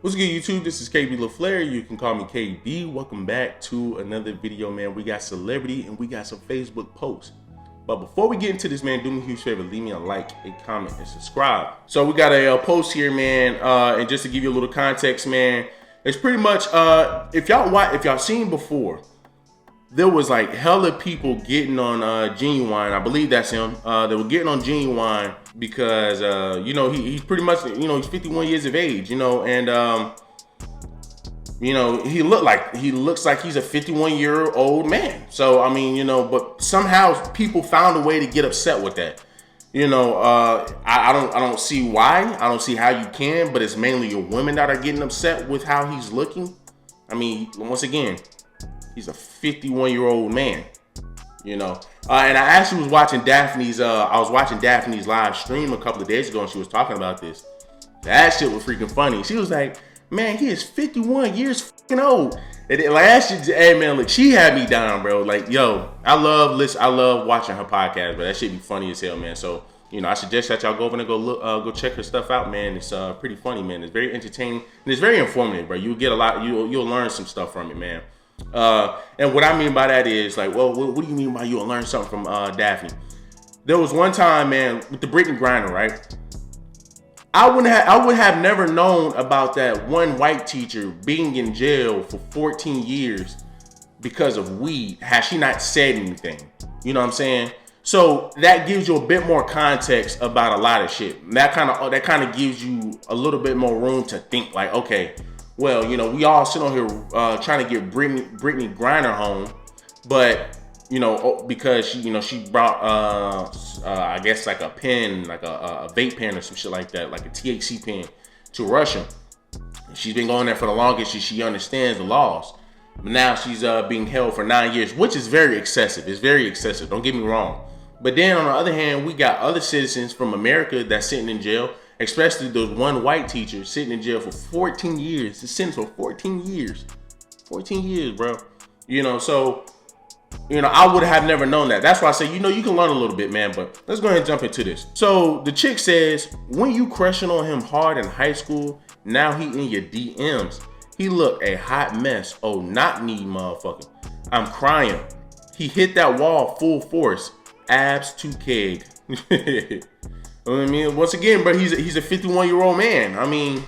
What's good, YouTube? This is KB LaFleur. You can call me KB. Welcome back to another video, man. We got celebrity and we got some Facebook posts. But before we get into this, man, do me a huge favor. Leave me a like, a comment, and subscribe. So we got a post here, man. And just to give you a little context, man, it's pretty much if y'all seen before, there was like hella people getting on Ginuwine. I believe that's him. They were getting on Ginuwine because he's pretty much, he's 51 years of age, and he looks like he's a 51-year-old man. So I mean, but somehow people found a way to get upset with that. I don't see why. I don't see how you can, but it's mainly your women that are getting upset with how he's looking. I mean, once again, he's a 51-year-old man, and I actually was watching Daphne's live stream a couple of days ago, and she was talking about this. That shit was freaking funny. She was like, man, he is 51 years fucking old. And then, like, hey man, look, she had me down, bro. Like, yo, I love watching her podcast, but that shit be funny as hell, man. So, I suggest that y'all go over and go check her stuff out, man. It's pretty funny, man. It's very entertaining and it's very informative, bro. You'll get a lot, you'll learn some stuff from it, man. And what I mean by that is like, well, what do you mean by you'll learn something from Daphne? There was one time, man, with the Brittany Griner, right? I would have never known about that one white teacher being in jail for 14 years because of weed had she not said anything. You know what I'm saying? So that gives you a bit more context about a lot of shit. That kind of gives you a little bit more room to think like, okay, well, we all sit on here trying to get Brittany Griner home, but because she brought I guess like a pen, like a vape pen or some shit like that, like a THC pen to Russia. She's been going there for the longest. She understands the laws, but now she's being held for 9 years, which is very excessive. It's very excessive. Don't get me wrong. But then on the other hand, we got other citizens from America that's sitting in jail. Especially the one white teacher sitting in jail for 14 years. It's sentenced for 14 years. 14 years, bro. So, I would have never known that. That's why I say, you can learn a little bit, man. But let's go ahead and jump into this. So the chick says, when you crushing on him hard in high school, now he in your DMs. He look a hot mess. Oh, not me, motherfucker. I'm crying. He hit that wall full force. Abs to keg. I mean, once again, bro, he's a 51-year-old man. I mean,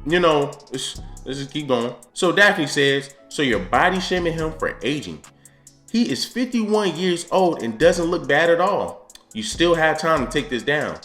let's just keep going. So Daphne says, so you're body shaming him for aging. He is 51 years old and doesn't look bad at all. You still have time to take this down.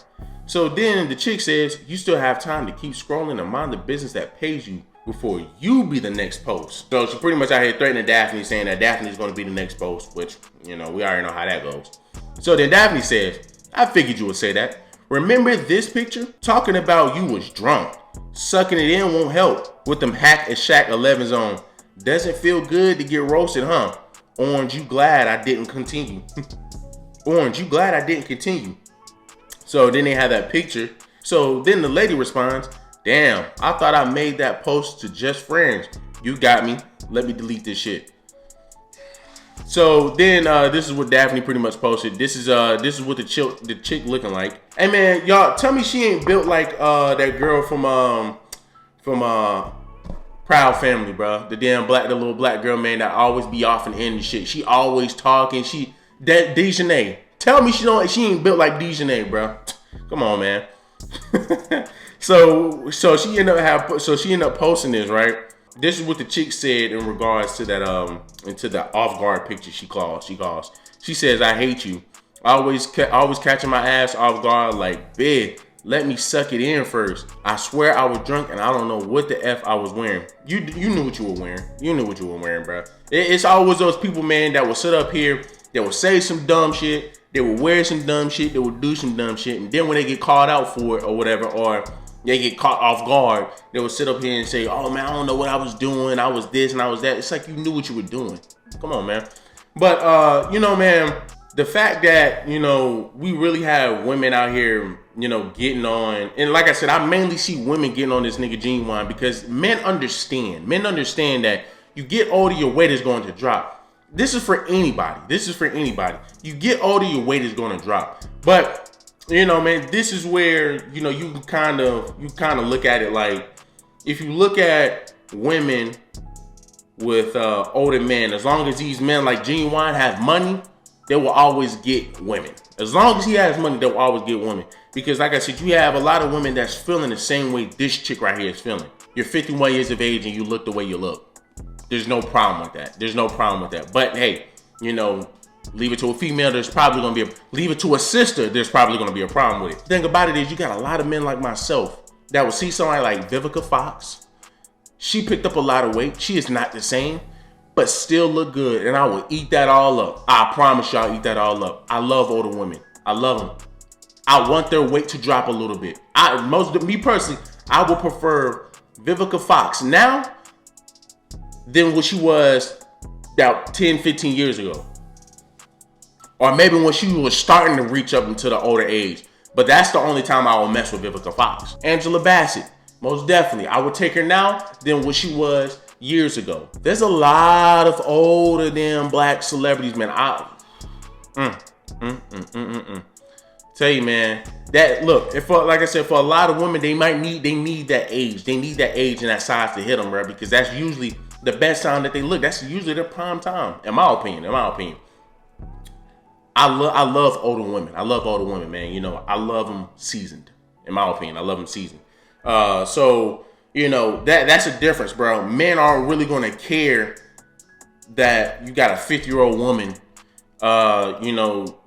So then the chick says, you still have time to keep scrolling and mind the business that pays you before you be the next post. So she pretty much out here threatening Daphne, saying that Daphne is going to be the next post, which, we already know how that goes. So then Daphne says, I figured you would say that. Remember this picture? Talking about you was drunk. Sucking it in won't help with them Hack and Shack 11s on. Doesn't feel good to get roasted, huh? Orange, you glad I didn't continue. Orange, you glad I didn't continue. So then they have that picture. So then the lady responds, damn, I thought I made that post to just friends. You got me. Let me delete this shit. So then this is what Daphne pretty much posted. This is what the chick looking like. Hey man, y'all tell me she ain't built like that girl from Proud Family, bro. The little black girl, man, that always be off and in and shit. She always talking. That Dejanay. Tell me she ain't built like Dejanay, bro. Come on, man. So she ended up posting this, right? This is what the chick said in regards to that into the off guard picture she calls. She says, I hate you. Always catching my ass off guard like, bitch, let me suck it in first. I swear I was drunk and I don't know what the F I was wearing. You knew what you were wearing. You knew what you were wearing, bro. It's always those people, man, that will sit up here, that will say some dumb shit, they will wear some dumb shit, they will do some dumb shit, and then when they get called out for it or whatever, or they get caught off guard, they will sit up here and say, oh man, I don't know what I was doing. I was this and I was that. It's like you knew what you were doing. Come on, man. But, man, the fact that, we really have women out here, getting on. And like I said, I mainly see women getting on this nigga Ginuwine because men understand. Men understand that you get older, your weight is going to drop. This is for anybody. You get older, your weight is going to drop. But, man, this is where, you kind of look at it like, if you look at women with older men, as long as these men like Ginuwine have money, they will always get women. As long as he has money, they'll always get women. Because like I said, you have a lot of women that's feeling the same way this chick right here is feeling. You're 51 years of age and you look the way you look. There's no problem with that. There's no problem with that. But hey, you know, leave it to a female, there's probably gonna be leave it to a sister, there's probably gonna be a problem with it. The thing about it is you got a lot of men like myself that will see somebody like Vivica Fox. She picked up a lot of weight. She is not the same, but still look good. And I will eat that all up. I promise you I'll eat that all up. I love older women. I love them. I want their weight to drop a little bit. Me personally, I will prefer Vivica Fox now than what she was about 10, 15 years ago. Or maybe when she was starting to reach up into the older age. But that's the only time I will mess with Vivica Fox. Angela Bassett, most definitely. I would take her now than what she was years ago. There's a lot of older than black celebrities, man. Tell you, man, that look, if like I said, for a lot of women, they need that age. They need that age and that size to hit them, bro, because that's usually the best time that they look. That's usually their prime time, in my opinion. I love older women. I love older women, man. You know, I love them seasoned. In my opinion, I love them seasoned. So you know that's a difference, bro. Men aren't really gonna care that you got a 50-year-old woman, you know,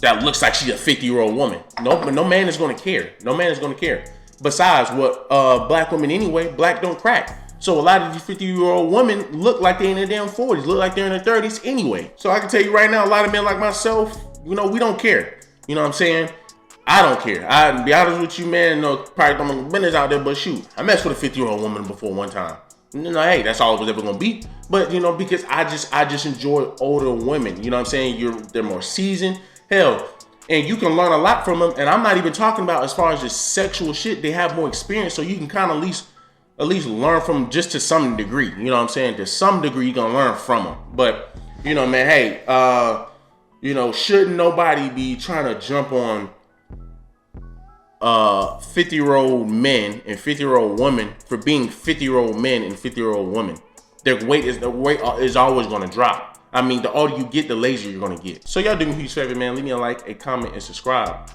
that looks like she's a 50-year-old woman. No man is gonna care. No man is gonna care. Besides, what black women anyway, black don't crack. So a lot of these 50-year-old women look like they're in their damn 40s, look like they're in their 30s anyway. So I can tell you right now, a lot of men like myself, you know, we don't care. You know what I'm saying? I don't care. I'll be honest with you, man. You know, probably don't business out there, but shoot, I messed with a 50-year-old woman before one time. You know, hey, that's all it was ever gonna be. But you know, because I just enjoy older women. You know what I'm saying? They're more seasoned. Hell, and you can learn a lot from them. And I'm not even talking about as far as just sexual shit. They have more experience, so you can kind of at least learn from them just to some degree. You know what I'm saying? To some degree, you can learn from them. But you know, man, hey, you know, shouldn't nobody be trying to jump on 50-year-old men and 50-year-old women for being 50-year-old men and 50-year-old women. Their weight is always going to drop. I mean, the older you get, the lazier you're going to get. So y'all do me a huge favor, man. Leave me a like, a comment, and subscribe.